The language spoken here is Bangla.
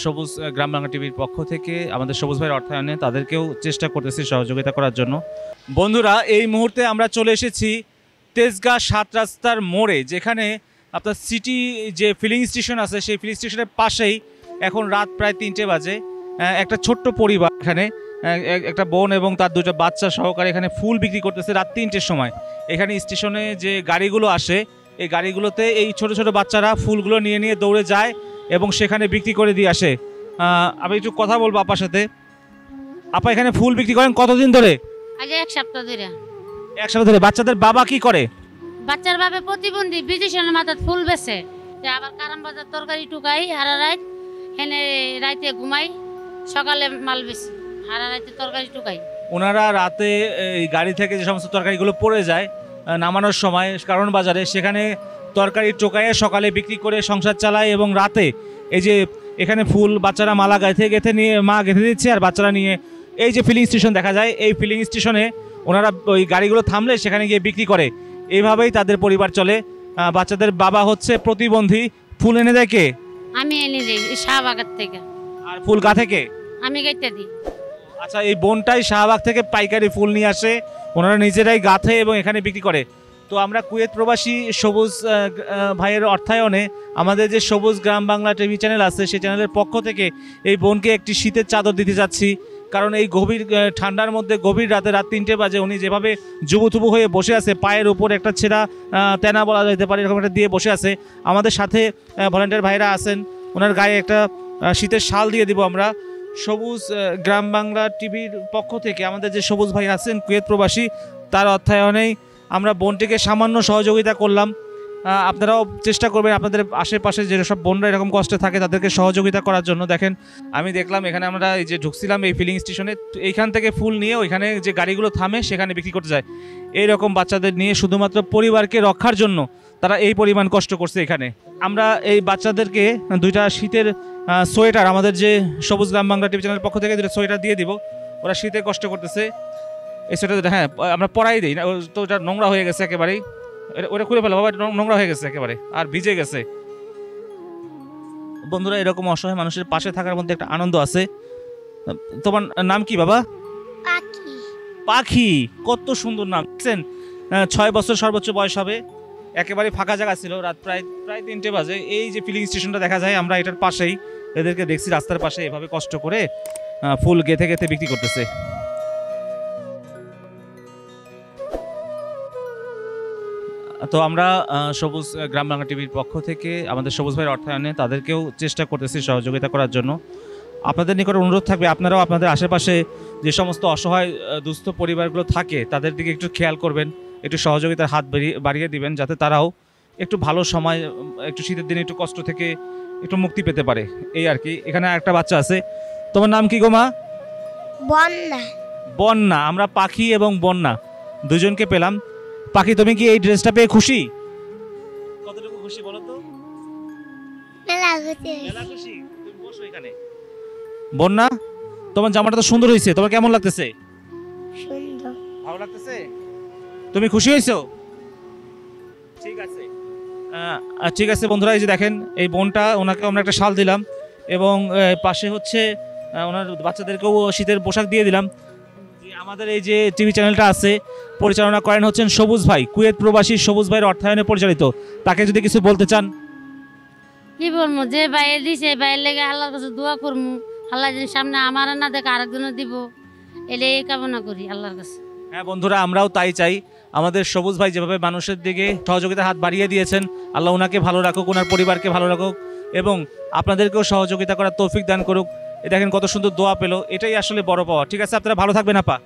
সবুজ গ্রাম বাংলা টিভির পক্ষ থেকে আমাদের সবুজ ভাইয়ের অর্থায়নে তাদেরকেও চেষ্টা করতেছি সহযোগিতা করার জন্য। বন্ধুরা, এই মুহূর্তে আমরা চলে এসেছি তেজগাঁ ৭ রাস্তার মোড়ে, যেখানে আপনার সিটি যে ফিলিং স্টেশন আছে সেই ফিলিং স্টেশনের পাশেই এখন রাত প্রায় ৩টে বাজে। একটা ছোট্ট পরিবার, এখানে একটা বোন এবং তার দুটো বাচ্চা সহকারে এখানে ফুল বিক্রি করতেছে রাত ৩টের সময়। এখানে স্টেশনে যে গাড়িগুলো আসে এই গাড়িগুলোতে এই ছোট ছোট বাচ্চারা ফুলগুলো নিয়ে নিয়ে দৌড়ে যায় এবং সেখানে বিক্রি করে দিয়ে আসে। আমি একটু কথা বলবো আপার সাথে। আপা, এখানে ফুল বিক্রি করেন কতদিন ধরে? আগে এক সপ্তাহ ধরে। এক সপ্তাহ ধরে। বাচ্চাদের বাবা কি করে? বাচ্চার বাবা প্রতিবন্ধী, বিদেশের মাথায় ফুল বেচে, আবার কারাম বাজার তরকারি টুকাই, হারা রাত হেনে রাতে ঘুমাই, সকালে মাল বেশি, হারা রাতে তরকারি টুকাই। ওনারা রাতে এই গাড়ি থেকে যে সমস্ত তরকারিগুলো পড়ে যায় নামানোর সময় কারণ বাজারে, সেখানে তরকারি টোকাইয়ে সকালে বিক্রি করে সংসার চালায় এবং রাতে এই যে এখানে ফুল বাচ্চারা মালা গেঁথে নিয়ে মা গেঁথে দিচ্ছে আর বাচ্চারা নিয়ে এই যে ফিলিং স্টেশন দেখা যায় এই ফিলিং স্টেশনে ওনারা ওই গাড়িগুলো থামলে সেখানে গিয়ে বিক্রি করে। এইভাবেই তাদের পরিবার চলে। বাচ্চাদের বাবা হচ্ছে প্রতিবন্ধী। ফুল এনে দেয় কে? আমি এনে দিই শাহবাগের থেকে। আর ফুল গা থেকে? আমি গাইতে দিই। আচ্ছা, এই বোনটাই শাহবাগ থেকে পাইকারি ফুল নিয়ে আসে, ওনারা নিজেরাই গাঁথে এবং এখানে বিক্রি করে। তো আমরা কুয়েত প্রবাসী সবুজ ভাইয়ের অর্থায়নে আমাদের যে সবুজ গ্রাম বাংলা টিভি চ্যানেল আছে সেই চ্যানেলের পক্ষ থেকে এই বোনকে একটি শীতের চাদর দিতে যাচ্ছি। কারণ এই গভীর ঠান্ডার মধ্যে গভীর রাতে রাত ৩টে বাজে উনি যেভাবে জুবুথুবু হয়ে বসে আছে, পায়ের উপর একটা ছেঁড়া তেনা বলা যেতে পারে এরকম একটা দিয়ে বসে আছে। আমাদের সাথে ভলান্টিয়ার ভাইরা আছেন, ওনার গায়ে একটা শীতের শাল দিয়ে দিব আমরা। সবুজ গ্রাম বাংলা টিভির পক্ষ থেকে আমাদের যে সবুজ ভাই আছেন কুয়েত প্রবাসী, তার অর্থায়নেই আমরা বোনটিকে সামান্য সহযোগিতা করলাম। আপনারাও চেষ্টা করবেন আপনাদের আশেপাশে যেসব বোনরা এরকম কষ্টে থাকে তাদেরকে সহযোগিতা করার জন্য। দেখেন, আমি দেখলাম এখানে আমরা এই যে ঢুকছিলাম এই ফিলিং স্টেশনে, এইখান থেকে ফুল নিয়ে ওইখানে যে গাড়িগুলো থামে সেখানে বিক্রি করতে যায়। এইরকম বাচ্চাদের নিয়ে শুধুমাত্র পরিবারকে রক্ষার জন্য তারা এই পরিমাণ কষ্ট করছে এখানে। আমরা এই বাচ্চাদেরকে দুইটা শীতের সোয়েটার আমাদের যে সবুজ গ্রাম বাংলা টিভি চ্যানেলের পক্ষ থেকে দুটো সোয়েটার দিয়ে দিব। ওরা শীতে কষ্ট করতেছে। এই সোয়েটার হ্যাঁ আমরা পরাই দিই না, তো ওটা নোংরা হয়ে গেছে একেবারেই। ওটা খুলে ফেলো বাবা, নোংরা হয়ে গেছে একেবারে আর ভিজে গেছে। বন্ধুরা, এরকম অসহায় মানুষের পাশে থাকার মধ্যে একটা আনন্দ আছে। তোমার নাম কি বাবা? পাখি। পাখি, কত সুন্দর নাম। দেখছেন, 6 বছর সর্বোচ্চ বয়স হবে। একেবারে ফাঁকা জায়গা ছিল, রাত প্রায় ৩টে বাজে। এই যে ফিলিং স্টেশনটা দেখা যায় আমরা এটার পাশেই এদেরকে দেখছি রাস্তার পাশে এভাবে কষ্ট করে ফুল গেঁথে গেঁথে বিক্রি করতেছে। তো আমরা সবুজ গ্রাম বাংলা টিভির পক্ষ থেকে আমাদের সবুজ ভাইয়ের অর্থায়নে তাদেরকেও চেষ্টা করতেছি সহযোগিতা করার জন্য। আপনাদের নিকট অনুরোধ থাকবে আপনারাও আপনাদের আশেপাশে যে সমস্ত অসহায় দুস্থ পরিবারগুলো থাকে তাদের দিকে একটু খেয়াল করবেন, একটু সহযোগিতার হাত বাড়িয়ে দিবেন যাতে তারাও একটু ভালো সময়, একটু শীতের দিনে একটু কষ্ট থেকে একটু মুক্তি পেতে পারে, এই আর কি। এখানে একটা বাচ্চা আছে। তোমার নাম কি গো মা? বন্যা। বন্যা। আমরা পাখি এবং বন্যা দুজনকে পেলাম। পাখি, তুমি কি এই ড্রেসটা পেয়ে খুশি? কতটুকু খুশি বলো তো? মেলা খুশি। মেলা খুশি। তুমি বসো এখানে। বন্যা, তোমার জামাটা তো সুন্দর হয়েছে, তোমার কেমন লাগতেছে? সুন্দর। ভালো লাগতেছে? তুমি খুশি হয়েছো? ঠিক আছে। ঠিক আছে বন্ধুরা, এই যে দেখেন এই বোনটা, ওনাকে আমরা একটা শাল দিলাম এবং পাশে হচ্ছে ওনার বাচ্চাদেরকেও শীতের পোশাক দিয়ে দিলাম। আমাদের এই যে টিভি চ্যানেলটা আছে পরিচালনা করেন হচ্ছেন সবুজ ভাই, কুয়েত প্রবাসী সবুজ ভাইয়ের অর্থায়নে পরিচালিত। তাকে যদি কিছু বলতে চান? কি বলবো, যে বাইরে দিছে বাইরের লেগে আল্লাহর কাছে দোয়া করবো, আল্লাহ যেন সামনে আমার না দেখে আরেকজনও দিব, এলে এই কামনা করি আল্লাহর কাছে। হ্যাঁ বন্ধুরা, আমরাও তাই চাই। আমাদের সবুজ ভাই যেভাবে মানুষের দিকে সহযোগিতার হাত বাড়িয়ে দিয়েছেন, আল্লাহ ওনাকে ভালো রাখুক, ওনার পরিবারকে ভালো রাখুক এবং আপনাদেরকেও সহযোগিতা করার তৌফিক দান করুক। দেখেন কত সুন্দর দোয়া পেল, এটাই আসলে বড় পাওয়া। ঠিক আছে, আপনারা ভালো থাকবেন আপা।